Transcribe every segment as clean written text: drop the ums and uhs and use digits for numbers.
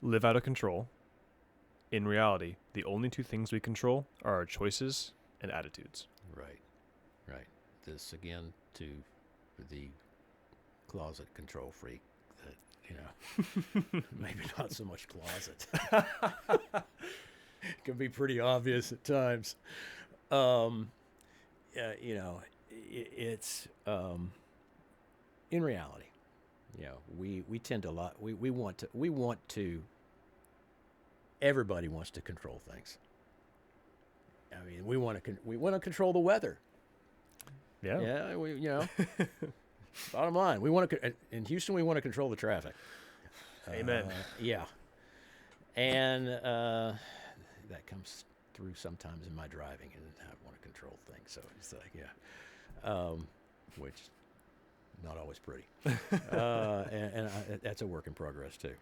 live out of control. In reality, the only two things we control are our choices and attitudes. Right, right. This again to the closet control freak that, maybe not so much closet. It can be pretty obvious at times. Um, it's in reality, we tend to lot we want to everybody wants to control things. I mean, we want to control the weather. Yeah. Yeah, bottom line, we want to in Houston we want to control the traffic. Amen. Yeah, and that comes through sometimes in my driving, and I want to control things. So it's like, which not always pretty, and that's a work in progress too.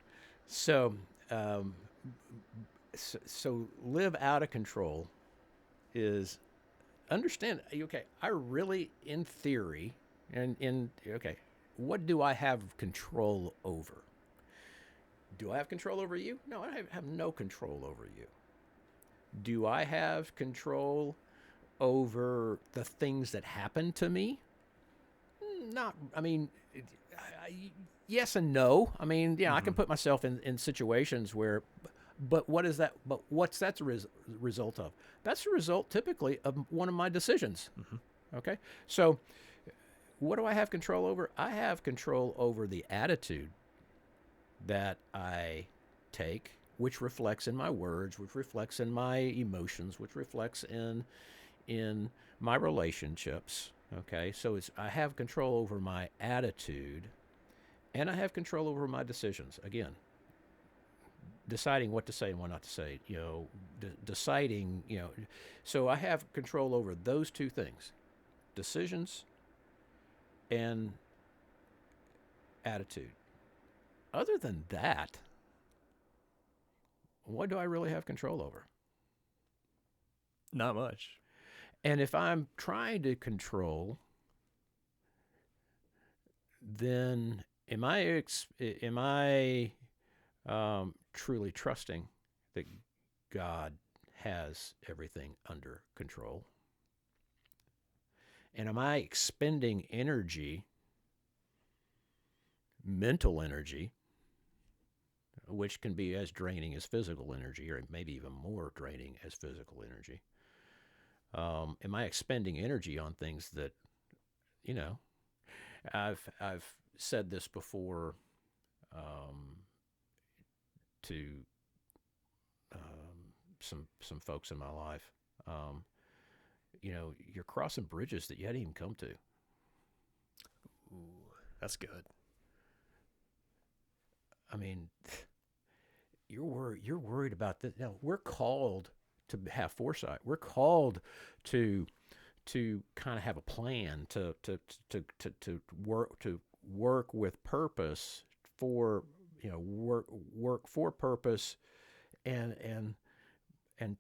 So, so live out of control is understand. Okay, I really, in theory, and in okay, what do I have control over? Do I have control over you? No, I have no control over you. Do I have control over the things that happen to me? Not, I mean, yes and no. I mean, I can put myself in situations where, but what is that? But what's that result of? That's a result typically of one of my decisions. Okay. So what do I have control over? I have control over the attitude that I take, which reflects in my words, which reflects in my emotions, which reflects in my relationships. Okay, so I have control over my attitude, and I have control over my decisions. Again, deciding what to say and what not to say. Deciding. So I have control over those two things: decisions and attitude. Other than that, what do I really have control over? Not much. And if I'm trying to control, then am I truly trusting that God has everything under control? And am I expending energy, mental energy, which can be as draining as physical energy, or maybe even more draining as physical energy? Am I expending energy on things that, I've said this before to some folks in my life. You're crossing bridges that you hadn't even come to. Ooh, that's good. I mean, you're worried about this. Now, we're called to have foresight. We're called to kind of have a plan to work with purpose for work for purpose and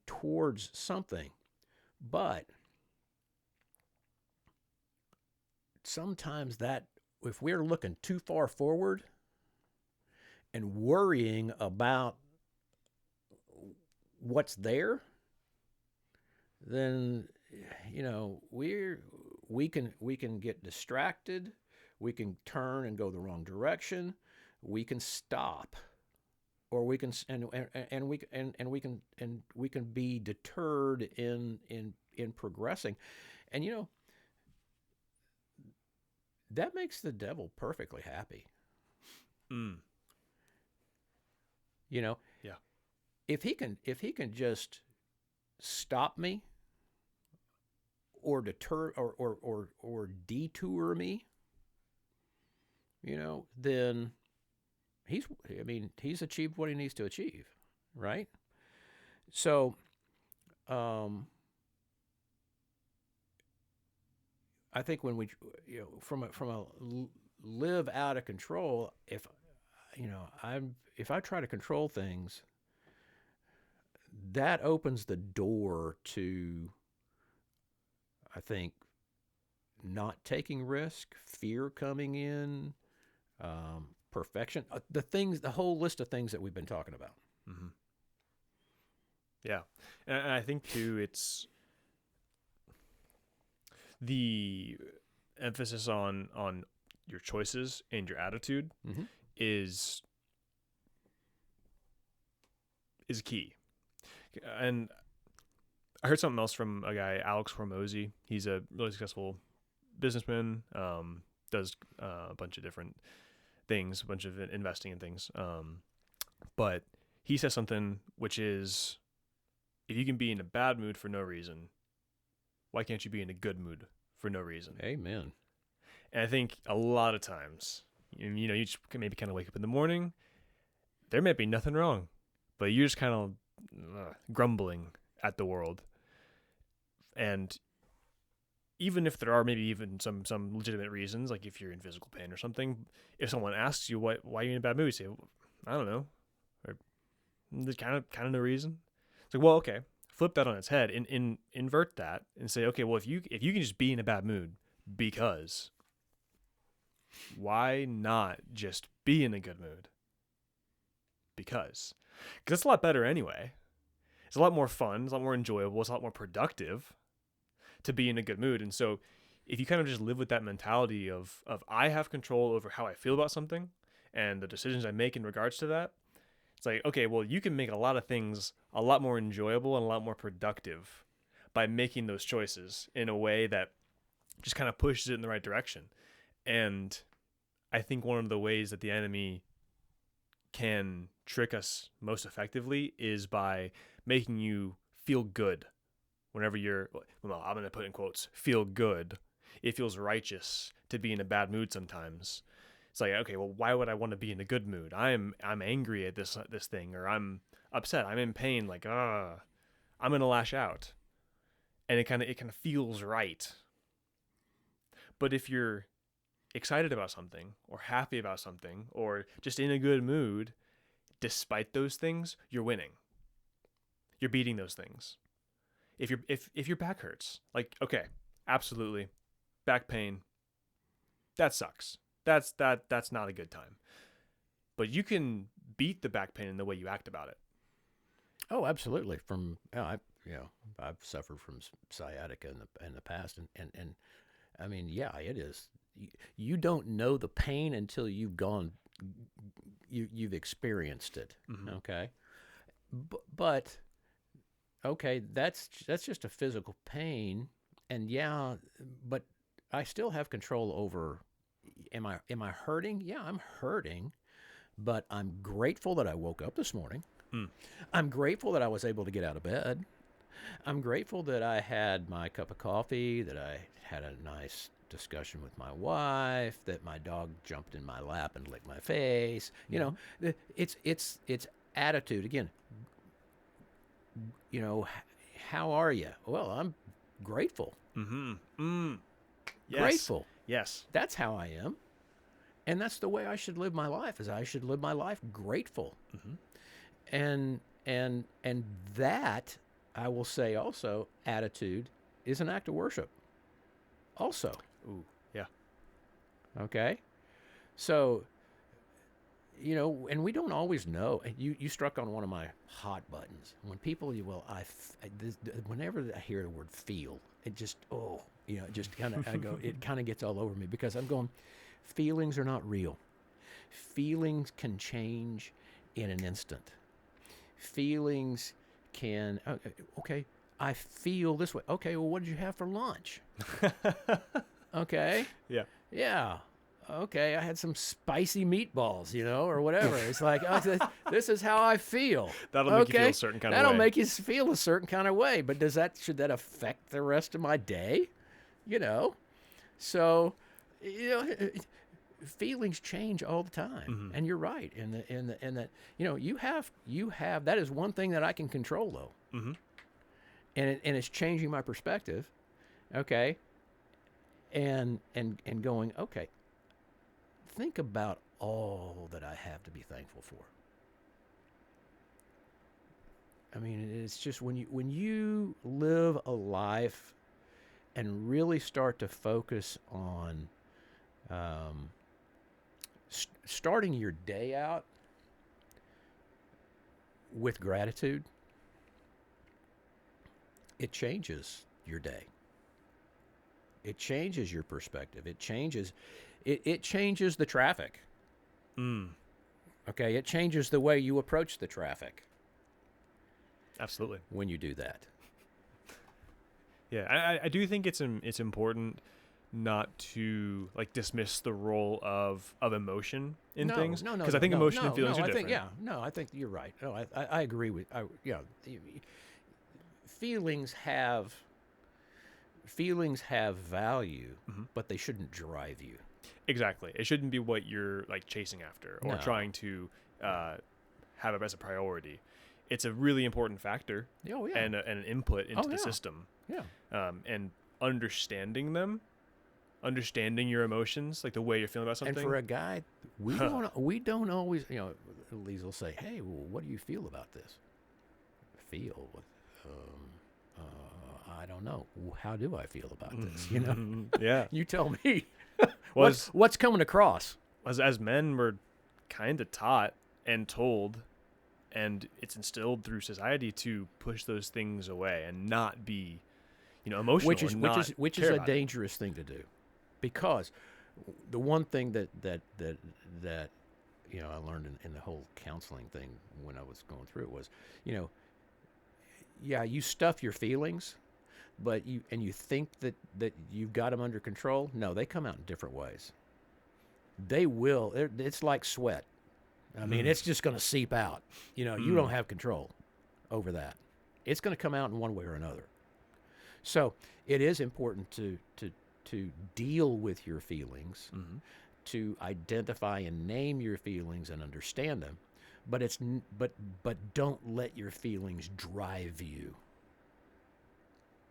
towards something. But sometimes that if we're looking too far forward and worrying about what's there, then we can get distracted, we can turn and go the wrong direction, we can stop, or we can we can be deterred in progressing. And that makes the devil perfectly happy. Mm. Yeah. If he can just stop me or deter or detour me, then he's achieved what he needs to achieve, right? So I think when we from a live out of control, if I try to control things, that opens the door to, I think, not taking risk, fear coming in, perfection, the whole list of things that we've been talking about. Mm-hmm. Yeah, and I think too, it's the emphasis on your choices and your attitude Mm-hmm. is key. And I heard something else from a guy, Alex Hormozy. He's a really successful businessman. Does a bunch of different things, a bunch of investing in things. But he says something which is, if you can be in a bad mood for no reason, why can't you be in a good mood for no reason? Amen. And I think a lot of times, you just maybe kind of wake up in the morning, there may be nothing wrong, but you're just kind of grumbling at the world. And even if there are maybe even some legitimate reasons, like if you're in physical pain or something, if someone asks you why you're in a bad mood, you say, I don't know, or there's kind of no reason. It's like, well, okay, flip that on its head and invert that and say, okay, well, if you can just be in a bad mood because, why not just be in a good mood? Because it's a lot better anyway. It's a lot more fun. It's a lot more enjoyable. It's a lot more productive to be in a good mood. And so if you kind of just live with that mentality of I have control over how I feel about something and the decisions I make in regards to that, it's like, okay, well, you can make a lot of things a lot more enjoyable and a lot more productive by making those choices in a way that just kind of pushes it in the right direction. And I think one of the ways that the enemy can trick us most effectively is by making you feel good whenever you're, well, I'm going to put in quotes, feel good. It feels righteous to be in a bad mood sometimes. It's like, okay, well, why would I want to be in a good mood? I'm angry at this thing, or I'm upset, I'm in pain, like, I'm going to lash out. And it kind of feels right. But if you're excited about something or happy about something or just in a good mood, despite those things, you're winning. You're beating those things. If your back hurts, like, okay, absolutely, back pain, that sucks. That's not a good time. But you can beat the back pain in the way you act about it. Oh, absolutely. I've suffered from sciatica in the past, and I mean, yeah, it is. You don't know the pain until you've experienced it. Mm-hmm. Okay, but okay, that's just a physical pain, and yeah, but I still have control over. Am I hurting? Yeah, I'm hurting, but I'm grateful that I woke up this morning. I'm grateful that I was able to get out of bed. I'm grateful that I had my cup of coffee, that I had a nice discussion with my wife, that my dog jumped in my lap and licked my face. You know, it's attitude. Again, how are you? Well, I'm grateful. Mm-hmm. Yes. Grateful. Yes. That's how I am. And that's the way I should live my life, is I should live my life grateful. Mm-hmm. And that, I will say also, attitude is an act of worship. Also. Ooh, yeah. Okay? So, and we don't always know. You struck on one of my hot buttons. When people, whenever I hear the word feel, it just, it just kind of, it kind of gets all over me, because I'm going, feelings are not real. Feelings can change in an instant. Feelings can, okay, I feel this way. Okay, well, what did you have for lunch? Okay. Yeah. Yeah. Okay, I had some spicy meatballs, or whatever. It's like, this is how I feel. That'll make you feel a certain kind of way. That'll make you feel a certain kind of way. But should that affect the rest of my day? So, feelings change all the time, mm-hmm. and you're right. And that you have that is one thing that I can control, though. Mm-hmm. And it's changing my perspective. Okay. And going, okay, think about all that I have to be thankful for. I mean, it's just when you live a life and really start to focus on Starting your day out with gratitude, it changes your day. It changes your perspective. It changes the traffic. Mm, Okay, it changes the way you approach the traffic absolutely. when you do that. Yeah, I do think it's important not to like dismiss the role of emotion in things, because I think emotion and feelings are different. I think you're right. No, I agree with. Feelings have value, but they shouldn't drive you. Exactly. It shouldn't be what you're like chasing after or No. trying to have as a priority. It's a really important factor Oh yeah. and an input into the yeah. system. Yeah. And understanding your emotions, like the way you're feeling about something. And for a guy, we don't always, Lise will say, "Hey, well, what do you feel about this?" Feel? I don't know. How do I feel about this? Yeah. You tell me. Was What's coming across? as men, we're kind of taught and told, and it's instilled through society to push those things away and not be, emotional. Which is a dangerous thing to do, because the one thing that I learned in the whole counseling thing when I was going through it was, you stuff your feelings, but you think that you've got them under control. No, they come out in different ways. They will. It's like sweat. I mean, it's just going to seep out. You don't have control over that. It's going to come out in one way or another. So it is important to deal with your feelings, to identify and name your feelings and understand them, but don't let your feelings drive you.